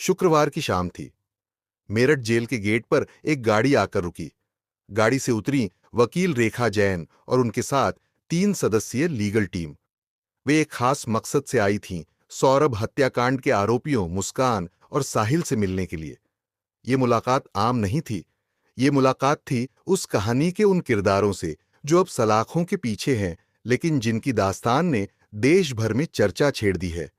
शुक्रवार की शाम थी। मेरठ जेल के गेट पर एक गाड़ी आकर रुकी। गाड़ी से उतरी वकील रेखा जैन और उनके साथ 3 सदस्यीय लीगल टीम। वे एक खास मकसद से आई थीं, सौरभ हत्याकांड के आरोपियों मुस्कान और साहिल से मिलने के लिए। ये मुलाकात आम नहीं थी। ये मुलाकात थी उस कहानी के उन किरदारों से जो अब सलाखों के पीछे हैं, लेकिन जिनकी दास्तान ने देश भर में चर्चा छेड़ दी है।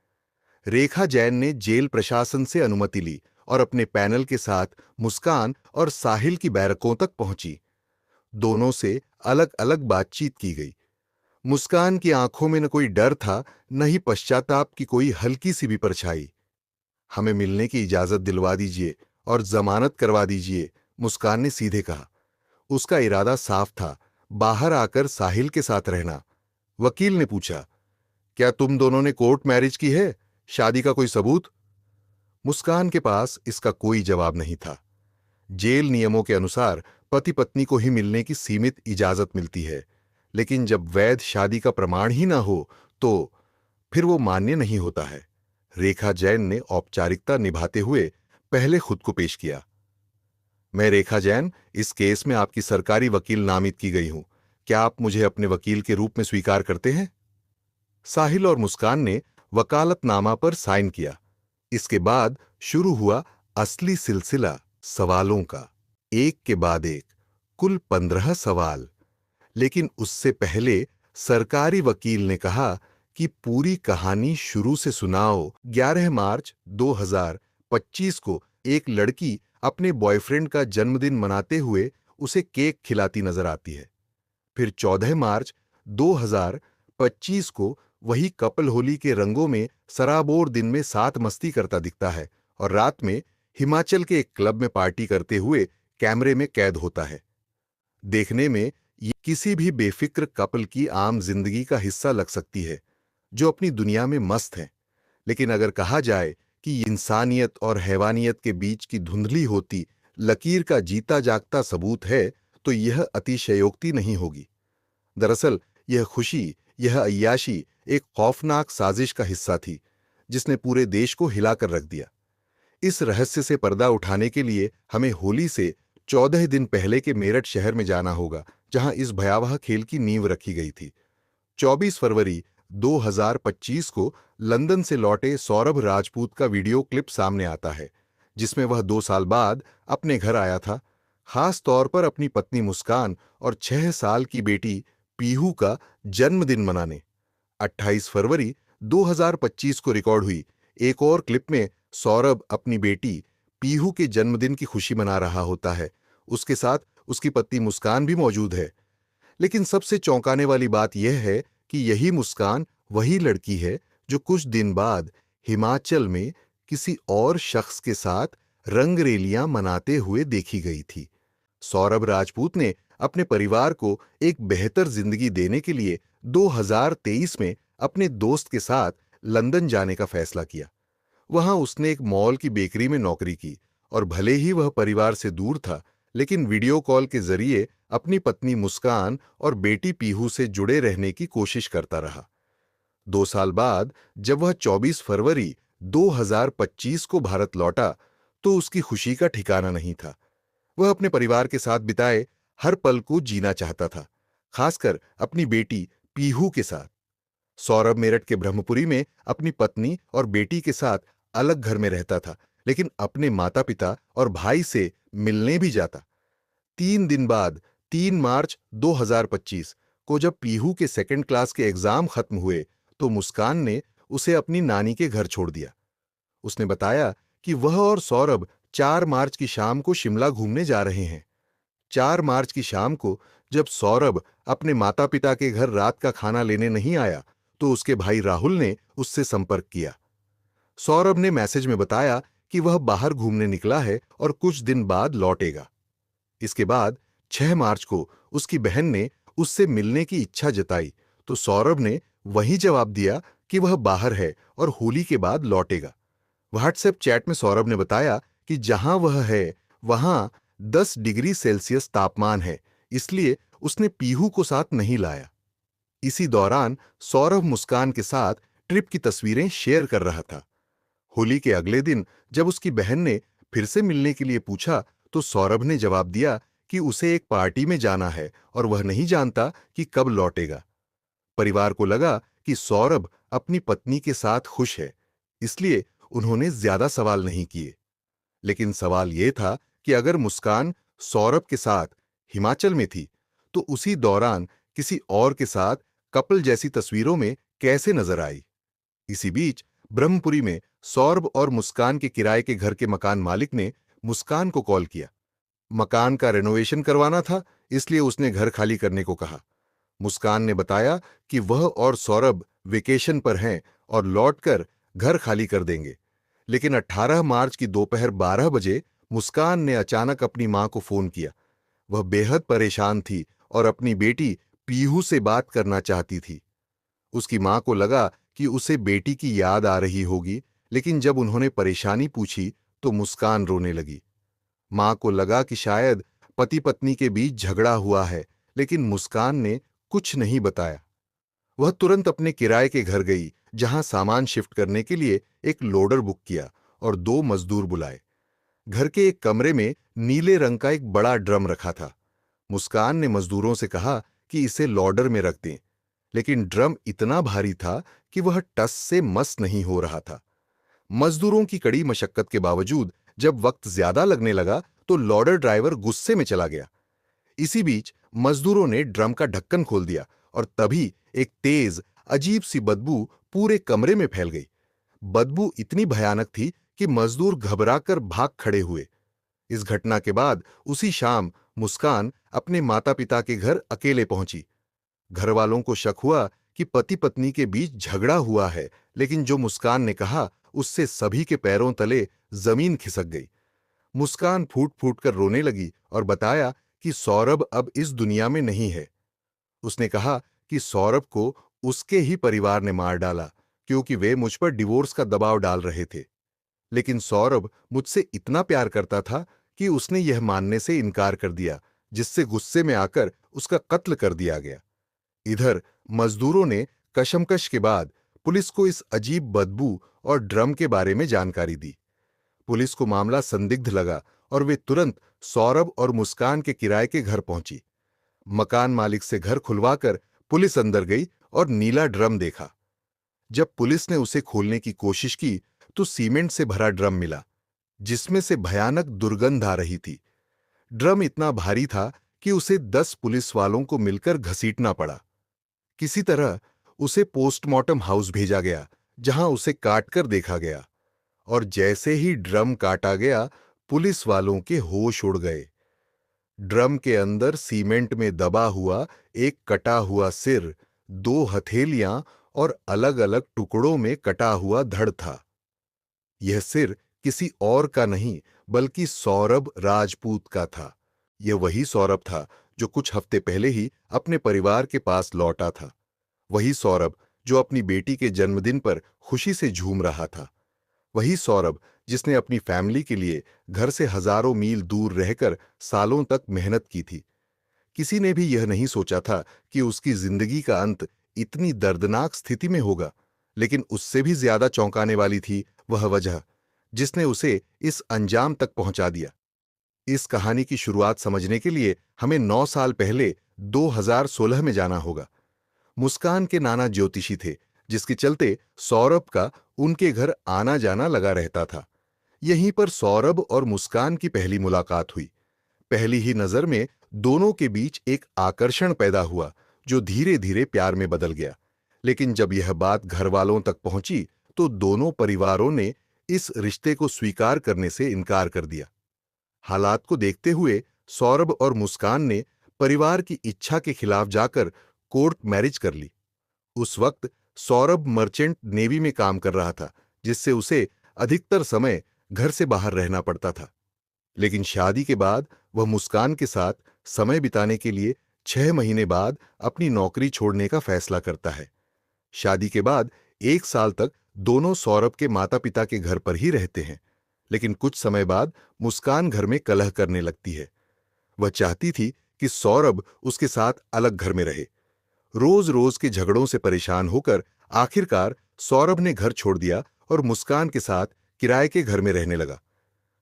रेखा जैन ने जेल प्रशासन से अनुमति ली और अपने पैनल के साथ मुस्कान और साहिल की बैरकों तक पहुंची। दोनों से अलग अलग बातचीत की गई। मुस्कान की आंखों में न कोई डर था, न ही पश्चाताप की कोई हल्की सी भी परछाई। हमें मिलने की इजाजत दिलवा दीजिए और जमानत करवा दीजिए, मुस्कान ने सीधे कहा। उसका इरादा साफ था, बाहर आकर साहिल के साथ रहना। वकील ने पूछा, क्या तुम दोनों ने कोर्ट मैरिज की है? शादी का कोई सबूत? मुस्कान के पास इसका कोई जवाब नहीं था। जेल नियमों के अनुसार पति पत्नी को ही मिलने की सीमित इजाजत मिलती है, लेकिन जब वैध शादी का प्रमाण ही ना हो तो फिर वो मान्य नहीं होता है। रेखा जैन ने औपचारिकता निभाते हुए पहले खुद को पेश किया। मैं रेखा जैन, इस केस में आपकी सरकारी वकील नामित की गई हूं। क्या आप मुझे अपने वकील के रूप में स्वीकार करते हैं? साहिल और मुस्कान ने वकालतनामा पर साइन किया। इसके बाद शुरू हुआ असली सिलसिला सवालों का, एक के बाद एक, कुल 15 सवाल। लेकिन उससे पहले सरकारी वकील ने कहा कि पूरी कहानी शुरू से सुनाओ। 11 मार्च 2025 को एक लड़की अपने बॉयफ्रेंड का जन्मदिन मनाते हुए उसे केक खिलाती नजर आती है। फिर 14 मार्च 2025 को वही कपल होली के रंगों में सराबोर दिन में साथ मस्ती करता दिखता है और रात में हिमाचल के एक क्लब में पार्टी करते हुए कैमरे में कैद होता है। देखने में ये किसी भी बेफिक्र कपल की आम जिंदगी का हिस्सा लग सकती है जो अपनी दुनिया में मस्त है, लेकिन अगर कहा जाए कि इंसानियत और हैवानियत के बीच की धुंधली होती लकीर का जीता जागता सबूत है, तो यह अतिशयोक्ति नहीं होगी। दरअसल यह खुशी, यह अय्याशी एक खौफनाक साजिश का हिस्सा थी जिसने पूरे देश को हिलाकर रख दिया। इस रहस्य से पर्दा उठाने के लिए हमें होली से 14 दिन पहले के मेरठ शहर में जाना होगा, जहां इस भयावह खेल की नींव रखी गई थी। 24 फरवरी 2025 को लंदन से लौटे सौरभ राजपूत का वीडियो क्लिप सामने आता है, जिसमें वह 2 साल बाद अपने घर आया था, खास तौर पर अपनी पत्नी मुस्कान और 6 साल की बेटी पीहू का जन्मदिन मनाने। 28 फरवरी 2025 को रिकॉर्ड हुई एक और क्लिप में सौरभ अपनी बेटी पीहू के जन्मदिन की खुशी मना रहा होता है। उसके साथ उसकी पत्नी मुस्कान भी मौजूद है। लेकिन सबसे चौंकाने वाली बात यह है कि यही मुस्कान वही लड़की है जो कुछ दिन बाद हिमाचल में किसी और शख्स के साथ रंगरेलियां मनाते हुए देखी गई थी। सौरभ राजपूत ने अपने परिवार को एक बेहतर जिंदगी देने के लिए 2023 में अपने दोस्त के साथ लंदन जाने का फैसला किया। वहां उसने एक मॉल की बेकरी में नौकरी की और भले ही वह परिवार से दूर था, लेकिन वीडियो कॉल के जरिए अपनी पत्नी मुस्कान और बेटी पीहू से जुड़े रहने की कोशिश करता रहा। 2 साल बाद जब वह 24 फरवरी 2025 को भारत लौटा, तो उसकी खुशी का ठिकाना नहीं था। वह अपने परिवार के साथ बिताए हर पल को जीना चाहता था, खासकर अपनी बेटी पीहू के साथ। सौरभ मेरठ के ब्रह्मपुरी में अपनी पत्नी और बेटी के साथ अलग घर में रहता था, लेकिन अपने माता पिता और भाई से मिलने भी जाता। 3 दिन बाद 3 मार्च 2025 को जब पीहू के सेकंड क्लास के एग्जाम खत्म हुए, तो मुस्कान ने उसे अपनी नानी के घर छोड़ दिया। उसने बताया कि वह और सौरभ 4 मार्च की शाम को शिमला घूमने जा रहे हैं। 4 मार्च की शाम को जब सौरभ अपने माता पिता के घर रात का खाना लेने नहीं आया, तो उसके भाई राहुल ने उससे संपर्क किया। सौरभ ने मैसेज में बताया कि वह बाहर घूमने निकला है और कुछ दिन बाद लौटेगा। इसके बाद 6 मार्च को उसकी बहन ने उससे मिलने की इच्छा जताई, तो सौरभ ने वही जवाब दिया कि वह बाहर है और होली के बाद लौटेगा। व्हाट्सएप चैट में सौरभ ने बताया कि जहां वह है वहां 10 डिग्री सेल्सियस तापमान है, इसलिए उसने पीहू को साथ नहीं लाया। इसी दौरान सौरभ मुस्कान के साथ ट्रिप की तस्वीरें शेयर कर रहा था। होली के अगले दिन जब उसकी बहन ने फिर से मिलने के लिए पूछा तो सौरभ ने जवाब दिया कि उसे एक पार्टी में जाना है और वह नहीं जानता कि कब लौटेगा। परिवार को लगा कि सौरभ अपनी पत्नी के साथ खुश है, इसलिए उन्होंने ज्यादा सवाल नहीं किए। लेकिन सवाल यह था कि अगर मुस्कान सौरभ के साथ हिमाचल में थी तो उसी दौरान किसी और के साथ कपल जैसी तस्वीरों में कैसे नजर आई। इसी बीच ब्रह्मपुरी में सौरभ और मुस्कान के किराए के घर के मकान मालिक ने मुस्कान को कॉल किया। मकान का रेनोवेशन करवाना था, इसलिए उसने घर खाली करने को कहा। मुस्कान ने बताया कि वह और सौरभ वेकेशन पर हैं और लौटकर घर खाली कर देंगे। लेकिन 18 मार्च की दोपहर 12 बजे मुस्कान ने अचानक अपनी मां को फोन किया। वह बेहद परेशान थी और अपनी बेटी पीहू से बात करना चाहती थी। उसकी मां को लगा कि उसे बेटी की याद आ रही होगी, लेकिन जब उन्होंने परेशानी पूछी तो मुस्कान रोने लगी। मां को लगा कि शायद पति पत्नी के बीच झगड़ा हुआ है, लेकिन मुस्कान ने कुछ नहीं बताया। वह तुरंत अपने किराए के घर गई, जहां सामान शिफ्ट करने के लिए एक लोडर बुक किया और 2 मजदूर बुलाए। घर के एक कमरे में नीले रंग का एक बड़ा ड्रम रखा था। मुस्कान ने मजदूरों से कहा कि इसे लोडर में रख दें, लेकिन ड्रम इतना भारी था कि वह टस से मस नहीं हो रहा था। मजदूरों की कड़ी मशक्कत के बावजूद जब वक्त ज्यादा लगने लगा तो लोडर ड्राइवर गुस्से में चला गया। इसी बीच मजदूरों ने ड्रम का ढक्कन खोल दिया और तभी एक तेज अजीब सी बदबू पूरे कमरे में फैल गई। बदबू इतनी भयानक थी कि मजदूर घबराकर भाग खड़े हुए। इस घटना के बाद उसी शाम मुस्कान अपने माता पिता के घर अकेले पहुंची। घर वालों को शक हुआ कि पति पत्नी के बीच झगड़ा हुआ है, लेकिन जो मुस्कान ने कहा उससे सभी के पैरों तले जमीन खिसक गई। मुस्कान फूट फूट कर रोने लगी और बताया कि सौरभ अब इस दुनिया में नहीं है। उसने कहा कि सौरभ को उसके ही परिवार ने मार डाला, क्योंकि वे मुझ पर डिवोर्स का दबाव डाल रहे थे। लेकिन सौरभ मुझसे इतना प्यार करता था कि उसने यह मानने से इनकार कर दिया, जिससे गुस्से में आकर उसका कत्ल कर दिया गया। इधर मजदूरों ने कशमकश के बाद पुलिस को इस अजीब बदबू और ड्रम के बारे में जानकारी दी। पुलिस को मामला संदिग्ध लगा और वे तुरंत सौरभ और मुस्कान के किराए के घर पहुंची। मकान मालिक से घर खुलवाकर पुलिस अंदर गई और नीला ड्रम देखा। जब पुलिस ने उसे खोलने की कोशिश की तो सीमेंट से भरा ड्रम मिला, जिसमें से भयानक दुर्गंध आ रही थी। ड्रम इतना भारी था कि उसे 10 पुलिस वालों को मिलकर घसीटना पड़ा। किसी तरह उसे पोस्टमार्टम हाउस भेजा गया, जहां उसे काटकर देखा गया। और जैसे ही ड्रम काटा गया, पुलिस वालों के होश उड़ गए। ड्रम के अंदर सीमेंट में दबा हुआ एक कटा हुआ सिर, 2 हथेलियां और अलग अलग टुकड़ों में कटा हुआ धड़ था। यह सिर किसी और का नहीं, बल्कि सौरभ राजपूत का था। यह वही सौरभ था जो कुछ हफ्ते पहले ही अपने परिवार के पास लौटा था। वही सौरभ जो अपनी बेटी के जन्मदिन पर खुशी से झूम रहा था। वही सौरभ जिसने अपनी फैमिली के लिए घर से हजारों मील दूर रहकर सालों तक मेहनत की थी। किसी ने भी यह नहीं सोचा था कि उसकी जिंदगी का अंत इतनी दर्दनाक स्थिति में होगा, लेकिन उससे भी ज्यादा चौंकाने वाली थी वह वजह जिसने उसे इस अंजाम तक पहुंचा दिया। इस कहानी की शुरुआत समझने के लिए हमें 9 साल पहले 2016 में जाना होगा। मुस्कान के नाना ज्योतिषी थे, जिसके चलते सौरभ का उनके घर आना जाना लगा रहता था। यहीं पर सौरभ और मुस्कान की पहली मुलाकात हुई। पहली ही नजर में दोनों के बीच एक आकर्षण पैदा हुआ, जो धीरे धीरे प्यार में बदल गया। लेकिन जब यह बात घर वालों तक पहुंची तो दोनों परिवारों ने इस रिश्ते को स्वीकार करने से इनकार कर दिया। हालात को देखते हुए सौरभ और मुस्कान ने परिवार की इच्छा के खिलाफ जाकर कोर्ट मैरिज कर ली। उस वक्त सौरभ मर्चेंट नेवी में काम कर रहा था, जिससे उसे अधिकतर समय घर से बाहर रहना पड़ता था। लेकिन शादी के बाद वह मुस्कान के साथ समय बिताने के लिए 6 महीने बाद अपनी नौकरी छोड़ने का फैसला करता है। शादी के बाद 1 साल तक दोनों सौरभ के माता पिता के घर पर ही रहते हैं, लेकिन कुछ समय बाद मुस्कान घर में कलह करने लगती है। वह चाहती थी कि सौरभ उसके साथ अलग घर में रहे। रोज रोज के झगड़ों से परेशान होकर आखिरकार सौरभ ने घर छोड़ दिया और मुस्कान के साथ किराए के घर में रहने लगा।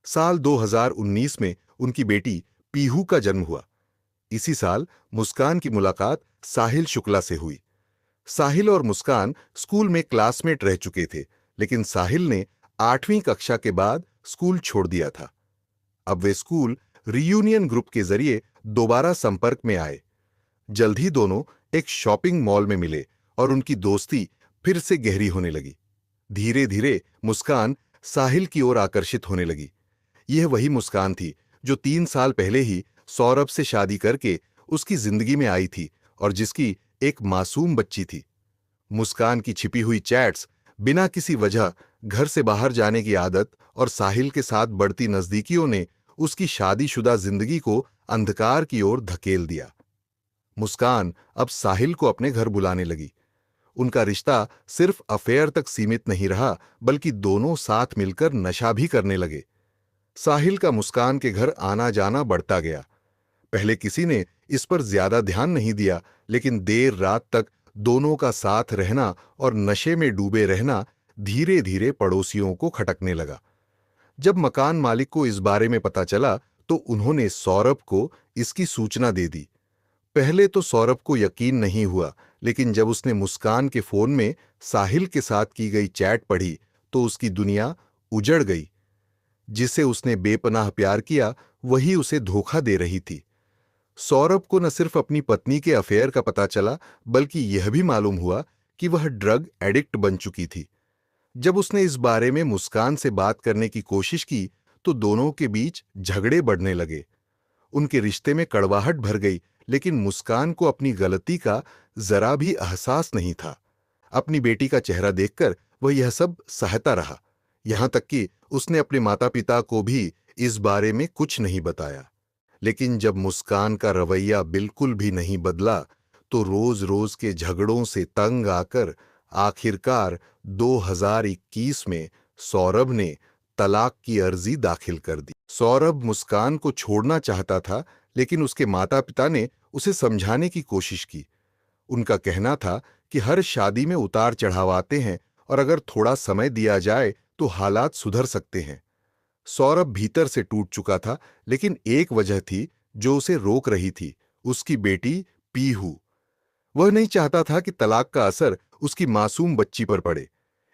साल 2019 में उनकी बेटी पीहू का जन्म हुआ। इसी साल मुस्कान की मुलाकात साहिल शुक्ला से हुई। साहिल और मुस्कान स्कूल में क्लासमेट रह चुके थे, लेकिन साहिल ने 8वीं कक्षा के बाद स्कूल छोड़ दिया था। अब वे स्कूल रियूनियन ग्रुप के जरिए दोबारा संपर्क में आए। जल्द ही दोनों एक शॉपिंग मॉल में मिले और उनकी दोस्ती फिर से गहरी होने लगी। धीरे धीरे मुस्कान साहिल की ओर आकर्षित होने लगी। यह वही मुस्कान थी जो 3 साल पहले ही सौरभ से शादी करके उसकी जिंदगी में आई थी और जिसकी एक मासूम बच्ची थी। मुस्कान की छिपी हुई चैट्स, बिना किसी वजह घर से बाहर जाने की आदत और साहिल के साथ बढ़ती नजदीकियों ने उसकी शादीशुदा जिंदगी को अंधकार की ओर धकेल दिया। मुस्कान अब साहिल को अपने घर बुलाने लगी। उनका रिश्ता सिर्फ अफेयर तक सीमित नहीं रहा, बल्कि दोनों साथ मिलकर नशा भी करने लगे। साहिल का मुस्कान के घर आना जाना बढ़ता गया। पहले किसी ने इस पर ज्यादा ध्यान नहीं दिया, लेकिन देर रात तक दोनों का साथ रहना और नशे में डूबे रहना धीरे धीरे पड़ोसियों को खटकने लगा। जब मकान मालिक को इस बारे में पता चला तो उन्होंने सौरभ को इसकी सूचना दे दी। पहले तो सौरभ को यकीन नहीं हुआ, लेकिन जब उसने मुस्कान के फोन में साहिल के साथ की गई चैट पढ़ी तो उसकी दुनिया उजड़ गई। जिसे उसने बेपनाह प्यार किया, वही उसे धोखा दे रही थी। सौरभ को न सिर्फ अपनी पत्नी के अफेयर का पता चला, बल्कि यह भी मालूम हुआ कि वह ड्रग एडिक्ट बन चुकी थी। जब उसने इस बारे में मुस्कान से बात करने की कोशिश की तो दोनों के बीच झगड़े बढ़ने लगे। उनके रिश्ते में कड़वाहट भर गई, लेकिन मुस्कान को अपनी गलती का जरा भी एहसास नहीं था। अपनी बेटी का चेहरा देखकर वह यह सब सहता रहा, यहां तक कि उसने अपने माता पिता को भी इस बारे में कुछ नहीं बताया। लेकिन जब मुस्कान का रवैया बिल्कुल भी नहीं बदला तो रोज रोज के झगड़ों से तंग आकर आखिरकार 2021 में सौरभ ने तलाक की अर्जी दाखिल कर दी। सौरभ मुस्कान को छोड़ना चाहता था, लेकिन उसके माता पिता ने उसे समझाने की कोशिश की। उनका कहना था कि हर शादी में उतार चढ़ाव आते हैं और अगर थोड़ा समय दिया जाए तो हालात सुधर सकते हैं। सौरभ भीतर से टूट चुका था, लेकिन एक वजह थी जो उसे रोक रही थी, उसकी बेटी पीहू। वह नहीं चाहता था कि तलाक का असर उसकी मासूम बच्ची पर पड़े।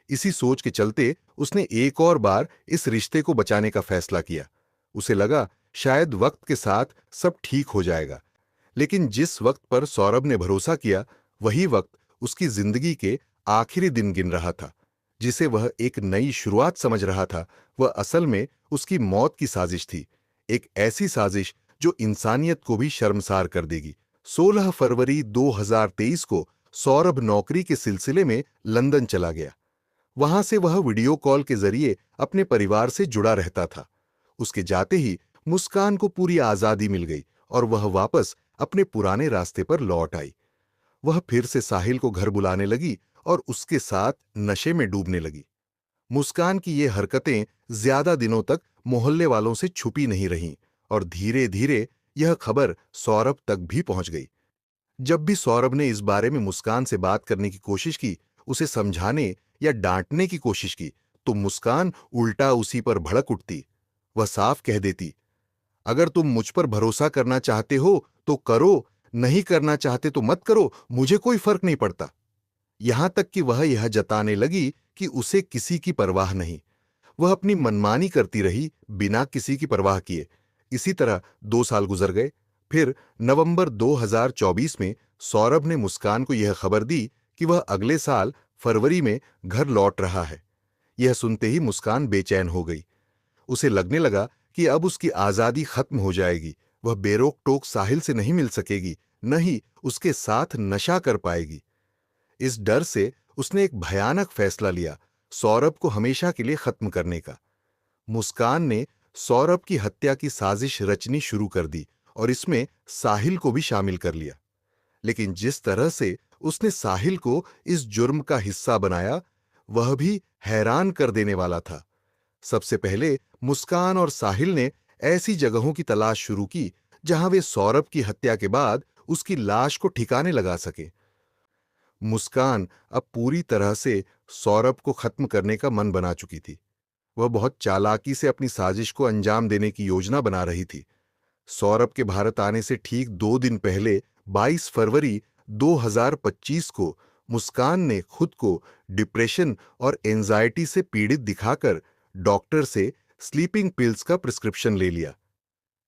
इसी सोच के चलते उसने एक और बार इस रिश्ते को बचाने का फैसला किया। उसे लगा शायद वक्त के साथ सब ठीक हो जाएगा। लेकिन जिस वक्त पर सौरभ ने भरोसा किया, वही वक्त उसकी जिंदगी के आखिरी दिन गिन रहा था। जिसे वह एक नई शुरुआत समझ रहा था, वह असल में उसकी मौत की साजिश थी। एक ऐसी साजिश जो इंसानियत को भी शर्मसार कर देगी। 16 फरवरी 2023 को सौरभ नौकरी के सिलसिले में लंदन चला गया। वहां से वह वीडियो कॉल के जरिए अपने परिवार से जुड़ा रहता था। उसके जाते ही मुस्कान को पूरी आजादी मिल गई और वह वापस अपने पुराने रास्ते पर लौट आई। वह फिर से साहिल को घर बुलाने लगी और उसके साथ नशे में डूबने लगी। मुस्कान की ये हरकतें ज्यादा दिनों तक मोहल्ले वालों से छुपी नहीं रहीं और धीरे धीरे यह खबर सौरभ तक भी पहुंच गई। जब भी सौरभ ने इस बारे में मुस्कान से बात करने की कोशिश की, उसे समझाने या डांटने की कोशिश की, तो मुस्कान उल्टा उसी पर भड़क उठती। वह साफ कह देती, अगर तुम मुझ पर भरोसा करना चाहते हो तो करो, नहीं करना चाहते तो मत करो, मुझे कोई फर्क नहीं पड़ता। यहां तक कि वह यह जताने लगी कि उसे किसी की परवाह नहीं। वह अपनी मनमानी करती रही, बिना किसी की परवाह किए। इसी तरह 2 साल गुजर गए। फिर नवंबर 2024 में सौरभ ने मुस्कान को यह खबर दी कि वह अगले साल फरवरी में घर लौट रहा है। यह सुनते ही मुस्कान बेचैन हो गई। उसे लगने लगा कि अब उसकी आजादी खत्म हो जाएगी। वह बेरोक टोक साहिल से नहीं मिल सकेगी, न ही उसके साथ नशा कर पाएगी। इस डर से उसने एक भयानक फैसला लिया, सौरभ को हमेशा के लिए खत्म करने का। मुस्कान ने सौरभ की हत्या की साजिश रचनी शुरू कर दी और इसमें साहिल को भी शामिल कर लिया। लेकिन जिस तरह से उसने साहिल को इस जुर्म का हिस्सा बनाया, वह भी हैरान कर देने वाला था। सबसे पहले मुस्कान और साहिल ने ऐसी जगहों की तलाश शुरू की जहां वे सौरभ की हत्या के बाद उसकी लाश को ठिकाने लगा सके। मुस्कान अब पूरी तरह से सौरभ को खत्म करने का मन बना चुकी थी। वह बहुत चालाकी से अपनी साजिश को अंजाम देने की योजना बना रही थी। सौरभ के भारत आने से ठीक 2 दिन पहले 22 फरवरी 2025 को मुस्कान ने खुद को डिप्रेशन और एंजाइटी से पीड़ित दिखाकर डॉक्टर से स्लीपिंग पिल्स का प्रिस्क्रिप्शन ले लिया।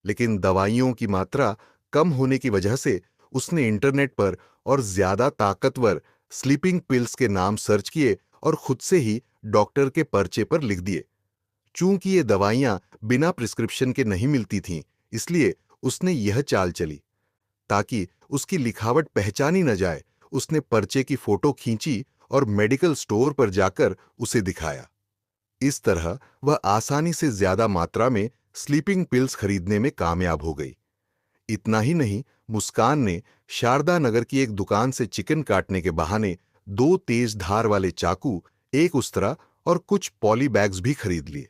लेकिन दवाइयों की मात्रा कम होने की वजह से उसने इंटरनेट पर और ज्यादा ताकतवर स्लीपिंग पिल्स के नाम सर्च किए और खुद से ही डॉक्टर के पर्चे पर लिख दिए। चूंकि ये दवाइयां बिना प्रिस्क्रिप्शन के नहीं मिलती थीं, इसलिए उसने यह चाल चली ताकि उसकी लिखावट पहचानी न जाए। उसने पर्चे की फोटो खींची और मेडिकल स्टोर पर जाकर उसे दिखाया। इस तरह वह आसानी से ज्यादा मात्रा में स्लीपिंग पिल्स खरीदने में कामयाब हो गई। इतना ही नहीं, मुस्कान ने शारदा नगर की एक दुकान से चिकन काटने के बहाने 2 तेज धार वाले चाकू, एक उस्तरा और कुछ पॉली बैग्स भी खरीद लिए।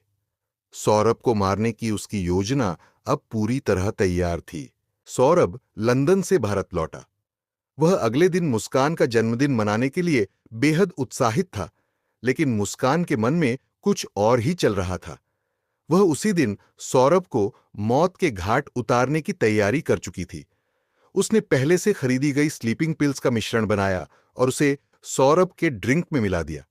सौरभ को मारने की उसकी योजना अब पूरी तरह तैयार थी। सौरभ लंदन से भारत लौटा। वह अगले दिन मुस्कान का जन्मदिन मनाने के लिए बेहद उत्साहित था, लेकिन मुस्कान के मन में कुछ और ही चल रहा था। वह उसी दिन सौरभ को मौत के घाट उतारने की तैयारी कर चुकी थी। उसने पहले से खरीदी गई स्लीपिंग पिल्स का मिश्रण बनाया और उसे सौरभ के ड्रिंक में मिला दिया।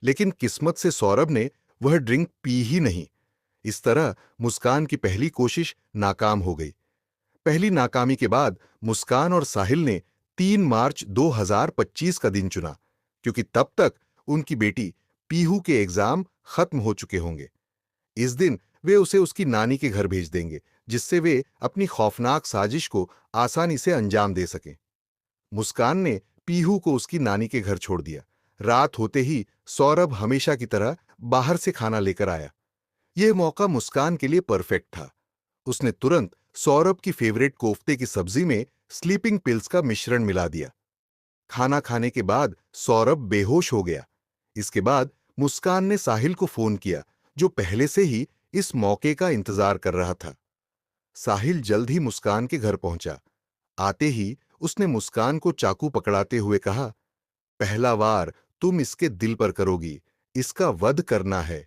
लेकिन किस्मत से सौरभ ने वह ड्रिंक पी ही नहीं। इस तरह मुस्कान की पहली कोशिश नाकाम हो गई। पहली नाकामी के बाद मुस्कान और साहिल ने 3 मार्च 2025 का दिन चुना, क्योंकि तब तक उनकी बेटी पीहू के एग्जाम खत्म हो चुके होंगे। इस दिन वे उसे उसकी नानी के घर भेज देंगे, जिससे वे अपनी खौफनाक साजिश को आसानी से अंजाम दे सकें। मुस्कान ने पीहू को उसकी नानी के घर छोड़ दिया। रात होते ही सौरभ हमेशा की तरह बाहर से खाना लेकर आया। यह मौका मुस्कान के लिए परफेक्ट था। उसने तुरंत सौरभ की फेवरेट कोफ्ते की सब्जी में स्लीपिंग पिल्स का मिश्रण मिला दिया। खाना खाने के बाद सौरभ बेहोश हो गया। इसके बाद मुस्कान ने साहिल को फोन किया, जो पहले से ही इस मौके का इंतजार कर रहा था। साहिल जल्द ही मुस्कान के घर पहुंचा। आते ही उसने मुस्कान को चाकू पकड़ाते हुए कहा, पहला वार तुम इसके दिल पर करोगी, इसका वध करना है।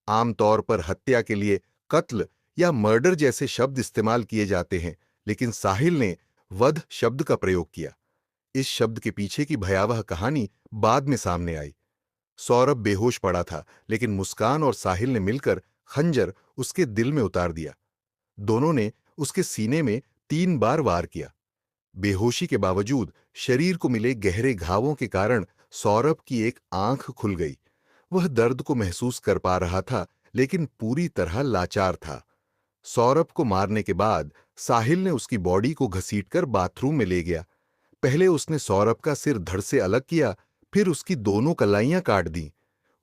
आमतौर पर हत्या के लिए कत्ल या मर्डर जैसे शब्द इस्तेमाल किए जाते हैं, लेकिन साहिल ने वध शब्द का प्रयोग किया। इस शब्द के पीछे की भयावह कहानी बाद में सामने आई। सौरभ बेहोश पड़ा था, लेकिन मुस्कान और साहिल ने मिलकर खंजर उसके दिल में उतार दिया। दोनों ने उसके सीने में 3 बार वार किया। बेहोशी के बावजूद शरीर को मिले गहरे घावों के कारण सौरभ की एक आंख खुल गई। वह दर्द को महसूस कर पा रहा था, लेकिन पूरी तरह लाचार था। सौरभ को मारने के बाद साहिल ने उसकी बॉडी को घसीटकर बाथरूम में ले गया। पहले उसने सौरभ का सिर धड़ से अलग किया, फिर उसकी दोनों कलाइयां काट दी।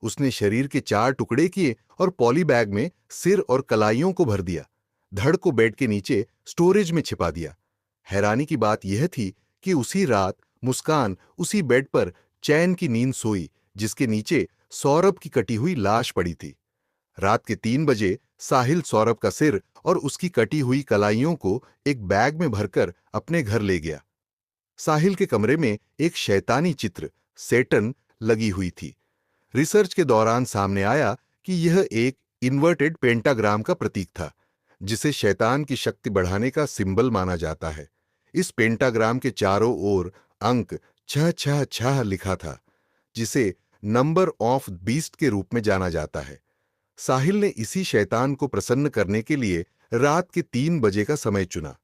उसने शरीर के 4 टुकड़े किए और पॉली बैग में सिर और कलाइयों को भर दिया। धड़ को बेड के नीचे स्टोरेज में छिपा दिया। हैरानी की बात यह थी कि उसी रात मुस्कान उसी बेड पर चैन की नींद सोई, जिसके नीचे सौरभ की कटी हुई लाश पड़ी थी। रात के 3 बजे साहिल सौरभ का सिर और उसकी कटी हुई कलाइयों को एक बैग में भरकर अपने घर ले गया। साहिल के कमरे में एक शैतानी चित्र, सेटन, लगी हुई थी। रिसर्च के दौरान सामने आया कि यह एक इन्वर्टेड पेंटाग्राम का प्रतीक था, जिसे शैतान की शक्ति बढ़ाने का सिंबल माना जाता है। इस पेंटाग्राम के चारों ओर अंक 666 लिखा था, जिसे नंबर ऑफ बीस्ट के रूप में जाना जाता है। साहिल ने इसी शैतान को प्रसन्न करने के लिए रात के 3 बजे का समय चुना।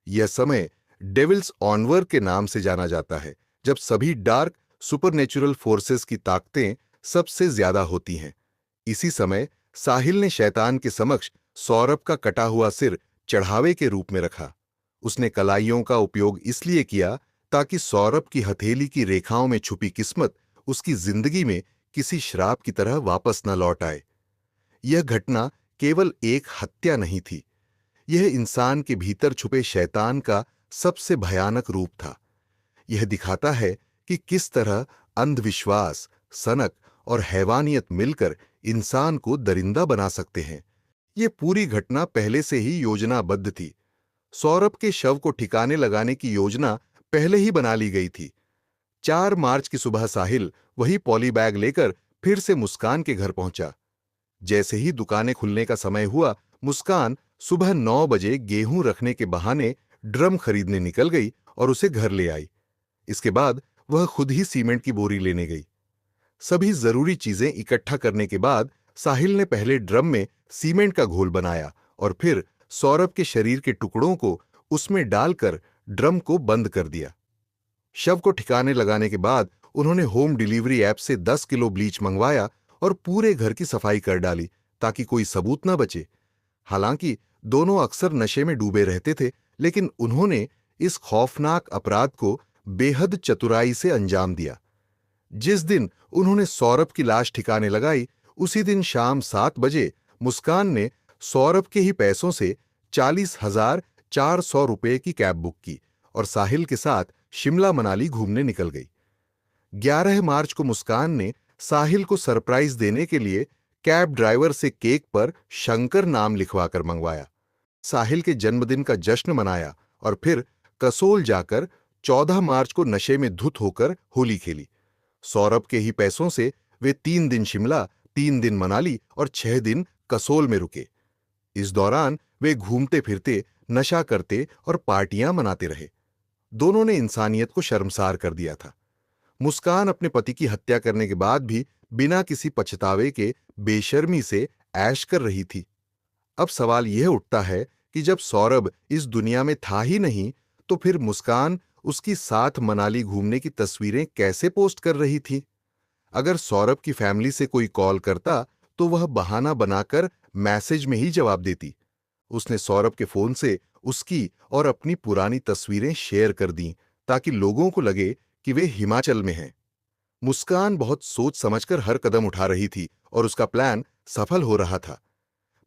यह समय डेविल्स ऑनवर के नाम से जाना जाता है, जब सभी डार्क सुपरनेचुरल फोर्सेस की ताकतें सबसे ज्यादा होती हैं। इसी समय साहिल ने शैतान के समक्ष सौरभ का कटा हुआ सिर चढ़ावे के रूप में रखा। उसने कलाइयों का उपयोग इसलिए किया ताकि सौरभ की हथेली की रेखाओं में छुपी किस्मत उसकी जिंदगी में किसी श्राप की तरह वापस न लौट आए। यह घटना केवल एक हत्या नहीं थी, यह इंसान के भीतर छुपे शैतान का सबसे भयानक रूप था। यह दिखाता है कि किस तरह अंधविश्वास, सनक और हैवानियत मिलकर इंसान को दरिंदा बना सकते हैं। यह पूरी घटना पहले से ही योजनाबद्ध थी। सौरभ के शव को ठिकाने लगाने की योजना पहले ही बना ली गई थी। 4 मार्च की सुबह साहिल वही पॉली बैग लेकर फिर से मुस्कान के घर पहुंचा। जैसे ही दुकानें खुलने का समय हुआ, मुस्कान सुबह 9 बजे गेहूं रखने के बहाने ड्रम खरीदने निकल गई और उसे घर ले आई। इसके बाद वह खुद ही सीमेंट की बोरी लेने गई। सभी जरूरी चीजें इकट्ठा करने के बाद साहिल ने पहले ड्रम में सीमेंट का घोल बनाया और फिर सौरभ के शरीर के टुकड़ों को उसमें डालकर ड्रम को बंद कर दिया। शव को ठिकाने लगाने के बाद उन्होंने होम डिलीवरी ऐप से 10 किलो ब्लीच मंगवाया और पूरे घर की सफाई कर डाली ताकि कोई सबूत न बचे। हालांकि दोनों अक्सर नशे में डूबे रहते थे, लेकिन उन्होंने इस खौफनाक अपराध को बेहद चतुराई से अंजाम दिया। जिस दिन उन्होंने सौरभ की लाश ठिकाने लगाई, उसी दिन शाम 7 बजे मुस्कान ने सौरभ के ही पैसों से 40,400 रुपये की कैब बुक की और साहिल के साथ शिमला मनाली घूमने निकल गई। 11 मार्च को मुस्कान ने साहिल को सरप्राइज देने के लिए कैब ड्राइवर से केक पर शंकर नाम लिखवाकर मंगवाया। साहिल के जन्मदिन का जश्न मनाया और फिर कसोल जाकर 14 मार्च को नशे में धुत होकर होली खेली। सौरभ के ही पैसों से वे 3 दिन शिमला, 3 दिन मनाली और 6 दिन कसोल में रुके। इस दौरान वे घूमते फिरते, नशा करते और पार्टियां मनाते रहे। दोनों ने इंसानियत को शर्मसार कर दिया था। मुस्कान अपने पति की हत्या करने के बाद भी बिना किसी पछतावे के बेशर्मी से ऐश कर रही थी। अब सवाल यह उठता है कि जब सौरभ इस दुनिया में था ही नहीं, तो फिर मुस्कान उसकी साथ मनाली घूमने की तस्वीरें कैसे पोस्ट कर रही थी? अगर सौरभ की फैमिली से कोई कॉल करता तो वह बहाना बनाकर मैसेज में ही जवाब देती। उसने सौरभ के फोन से उसकी और अपनी पुरानी तस्वीरें शेयर कर दी ताकि लोगों को लगे कि वे हिमाचल में हैं। मुस्कान बहुत सोच समझकर हर कदम उठा रही थी और उसका प्लान सफल हो रहा था।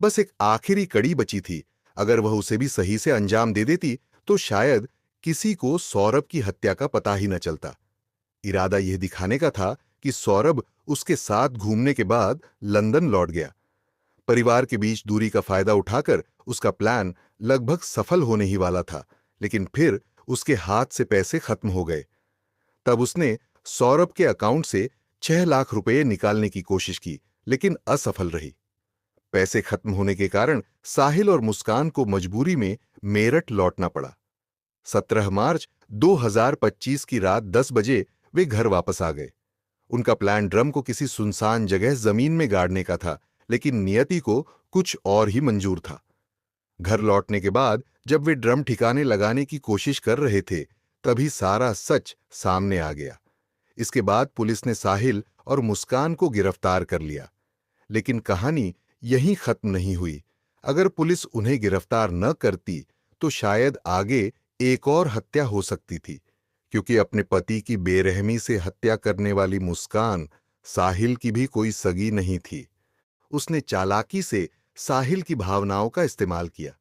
बस एक आखिरी कड़ी बची थी। अगर वह उसे भी सही से अंजाम दे देती तो शायद किसी को सौरभ की हत्या का पता ही न चलता। इरादा यह दिखाने का था कि सौरभ उसके साथ घूमने के बाद लंदन लौट गया। परिवार के बीच दूरी का फायदा उठाकर उसका प्लान लगभग सफल होने ही वाला था, लेकिन फिर उसके हाथ से पैसे खत्म हो गए। तब उसने सौरभ के अकाउंट से 6 लाख रुपए निकालने की कोशिश की, लेकिन असफल रही। पैसे खत्म होने के कारण साहिल और मुस्कान को मजबूरी में मेरठ लौटना पड़ा। 17 मार्च 2025 की रात 10 बजे वे घर वापस आ गए। उनका प्लान ड्रम को किसी सुनसान जगह जमीन में गाड़ने का था, लेकिन नियति को कुछ और ही मंजूर था। घर लौटने के बाद जब वे ड्रम ठिकाने लगाने की कोशिश कर रहे थे, तभी सारा सच सामने आ गया। इसके बाद पुलिस ने साहिल और मुस्कान को गिरफ्तार कर लिया। लेकिन कहानी यहीं खत्म नहीं हुई। अगर पुलिस उन्हें गिरफ्तार न करती तो शायद आगे एक और हत्या हो सकती थी, क्योंकि अपने पति की बेरहमी से हत्या करने वाली मुस्कान साहिल की भी कोई सगी नहीं थी। उसने चालाकी से साहिल की भावनाओं का इस्तेमाल किया।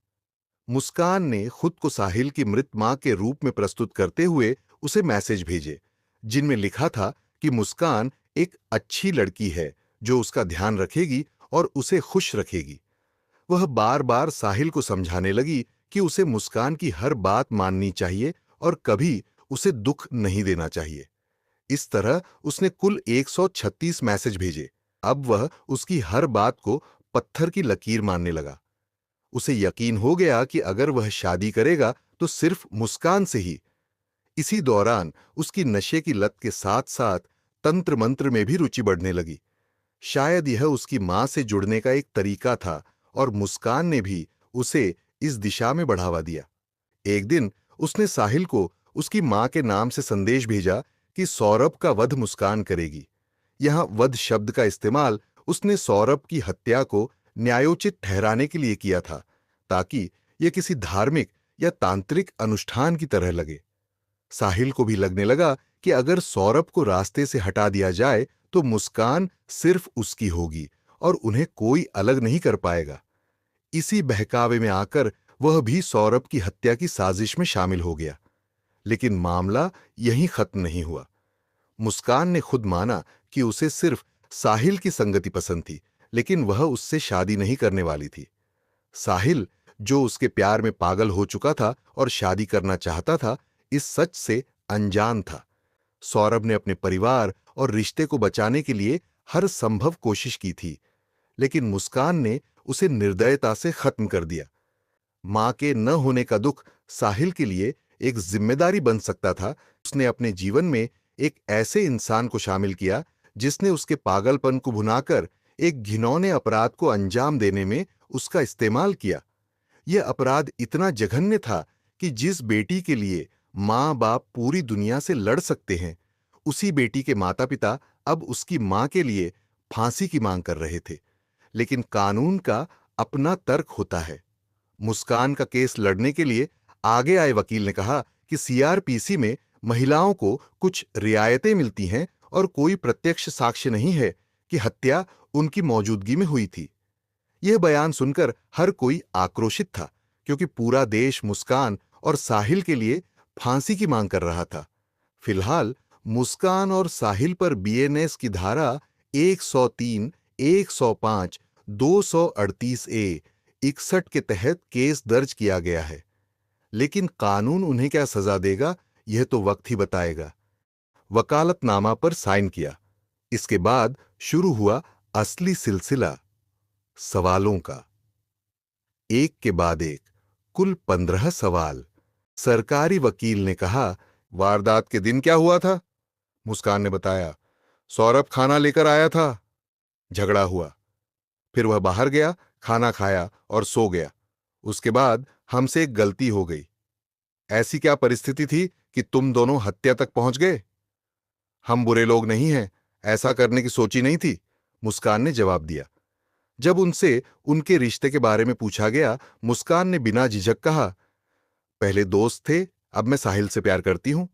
मुस्कान ने खुद को साहिल की मृत मां के रूप में प्रस्तुत करते हुए उसे मैसेज भेजे, जिनमें लिखा था कि मुस्कान एक अच्छी लड़की है जो उसका ध्यान रखेगी और उसे खुश रखेगी। वह बार बार साहिल को समझाने लगी कि उसे मुस्कान की हर बात माननी चाहिए और कभी उसे दुख नहीं देना चाहिए। इस तरह उसने कुल 136 मैसेज भेजे। अब वह उसकी हर बात को पत्थर की लकीर मानने लगा। उसे यकीन हो गया कि अगर वह शादी करेगा तो सिर्फ मुस्कान से ही। इसी दौरान उसकी नशे की लत के साथ साथ तंत्र मंत्र में भी रुचि बढ़ने लगी। शायद यह उसकी मां से जुड़ने का एक तरीका था और मुस्कान ने भी उसे इस दिशा में बढ़ावा दिया। एक दिन उसने साहिल को उसकी मां के नाम से संदेश भेजा कि सौरभ का वध मुस्कान करेगी। यहां वध शब्द का इस्तेमाल उसने सौरभ की हत्या को न्यायोचित ठहराने के लिए किया था, ताकि यह किसी धार्मिक या तांत्रिक अनुष्ठान की तरह लगे। साहिल को भी लगने लगा कि अगर सौरभ को रास्ते से हटा दिया जाए तो मुस्कान सिर्फ उसकी होगी और उन्हें कोई अलग नहीं कर पाएगा। इसी बहकावे में आकर वह भी सौरभ की हत्या की साजिश में शामिल हो गया। लेकिन मामला यहीं खत्म नहीं हुआ। मुस्कान ने खुद माना कि उसे सिर्फ साहिल की संगति पसंद थी, लेकिन वह उससे शादी नहीं करने वाली थी। साहिल, जो उसके प्यार में पागल हो चुका था और शादी करना चाहता था, इस सच से अनजान था। सौरभ ने अपने परिवार और रिश्ते को बचाने के लिए हर संभव कोशिश की थी, लेकिन मुस्कान ने उसे निर्दयता से खत्म कर दिया। मां के न होने का दुख साहिल के लिए एक जिम्मेदारी बन सकता था। उसने अपने जीवन में एक ऐसे इंसान को शामिल किया जिसने उसके पागलपन को भुनाकर एक घिनौने अपराध को अंजाम देने में उसका इस्तेमाल किया। यह अपराध इतना जघन्य था कि जिस बेटी के लिए मां बाप पूरी दुनिया से लड़ सकते हैं, उसी बेटी के माता पिता अब उसकी मां के लिए फांसी की मांग कर रहे थे। लेकिन कानून का अपना तर्क होता है। मुस्कान का केस लड़ने के लिए आगे आए वकील ने कहा कि सीआरपीसी में महिलाओं को कुछ रियायतें मिलती हैं और कोई प्रत्यक्ष साक्ष्य नहीं है कि हत्या उनकी मौजूदगी में हुई थी। यह बयान सुनकर हर कोई आक्रोशित था, क्योंकि पूरा देश मुस्कान और साहिल के लिए फांसी की मांग कर रहा था। फिलहाल मुस्कान और साहिल पर बीएनएस की धारा 103, 105, 238 ए, 61 के तहत केस दर्ज किया गया है। लेकिन कानून उन्हें क्या सजा देगा, यह तो वक्त ही बताएगा। वकालतनामा पर साइन किया। इसके बाद शुरू हुआ असली सिलसिला सवालों का। एक के बाद एक कुल 15 सवाल। सरकारी वकील ने कहा, वारदात के दिन क्या हुआ था? मुस्कान ने बताया, सौरभ खाना लेकर आया था। झगड़ा हुआ, फिर वह बाहर गया, खाना खाया और सो गया। उसके बाद हमसे एक गलती हो गई। ऐसी क्या परिस्थिति थी कि तुम दोनों हत्या तक पहुंच गए? हम बुरे लोग नहीं हैं, ऐसा करने की सोची नहीं थी, मुस्कान ने जवाब दिया। जब उनसे उनके रिश्ते के बारे में पूछा गया, मुस्कान ने बिना झिझक कहा, पहले दोस्त थे, अब मैं साहिल से प्यार करती हूं।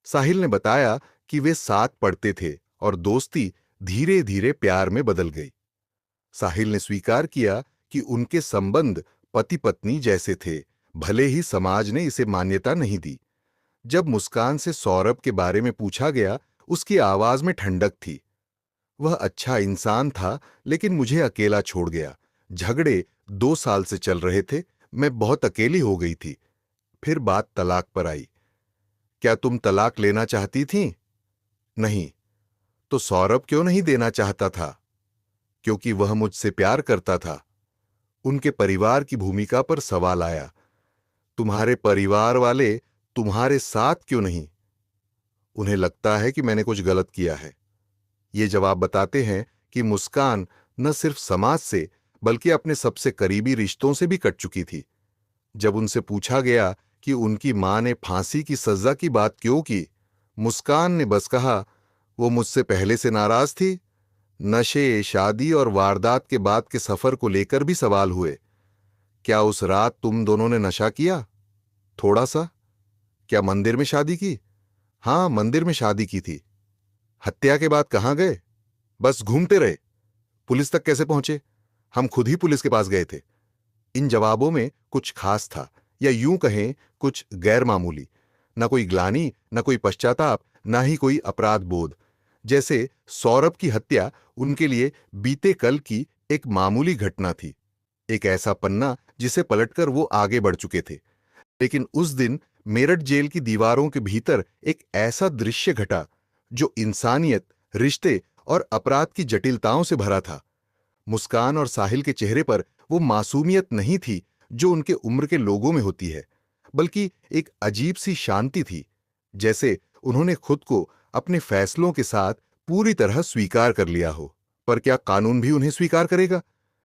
साहिल ने बताया कि वे साथ पढ़ते थे और दोस्ती धीरे धीरे प्यार में बदल गई। साहिल ने स्वीकार किया कि उनके संबंध पति पत्नी जैसे थे, भले ही समाज ने इसे मान्यता नहीं दी। जब मुस्कान से सौरभ के बारे में पूछा गया, उसकी आवाज में ठंडक थी। वह अच्छा इंसान था, लेकिन मुझे अकेला छोड़ गया। झगड़े 2 साल से चल रहे थे, मैं बहुत अकेली हो गई थी। फिर बात तलाक पर आई। क्या तुम तलाक लेना चाहती थीं? नहीं। तो सौरभ क्यों नहीं देना चाहता था? क्योंकि वह मुझसे प्यार करता था। उनके परिवार की भूमिका पर सवाल आया। तुम्हारे परिवार वाले तुम्हारे साथ क्यों नहीं? उन्हें लगता है कि मैंने कुछ गलत किया है। ये जवाब बताते हैं कि मुस्कान न सिर्फ समाज से बल्कि अपने सबसे करीबी रिश्तों से भी कट चुकी थी। जब उनसे पूछा गया कि उनकी मां ने फांसी की सजा की बात क्यों की, मुस्कान ने बस कहा, वो मुझसे पहले से नाराज थी। नशे, शादी और वारदात के बाद के सफर को लेकर भी सवाल हुए। क्या उस रात तुम दोनों ने नशा किया? थोड़ा सा। क्या मंदिर में शादी की? हां, मंदिर में शादी की थी। हत्या के बाद कहां गए? बस घूमते रहे। पुलिस तक कैसे पहुंचे? हम खुद ही पुलिस के पास गए थे। इन जवाबों में कुछ खास था, या यूं कहें कुछ गैर मामूली। न कोई ग्लानि, न कोई पश्चाताप, न ही कोई अपराध बोध। जैसे सौरभ की हत्या उनके लिए बीते कल की एक मामूली घटना थी, एक ऐसा पन्ना जिसे पलटकर वो आगे बढ़ चुके थे। लेकिन उस दिन मेरठ जेल की दीवारों के भीतर एक ऐसा दृश्य घटा जो इंसानियत, रिश्ते और अपराध की जटिलताओं से भरा था। मुस्कान और साहिल के चेहरे पर वो मासूमियत नहीं थी जो उनके उम्र के लोगों में होती है, बल्कि एक अजीब सी शांति थी, जैसे उन्होंने खुद को अपने फैसलों के साथ पूरी तरह स्वीकार कर लिया हो। पर क्या कानून भी उन्हें स्वीकार करेगा?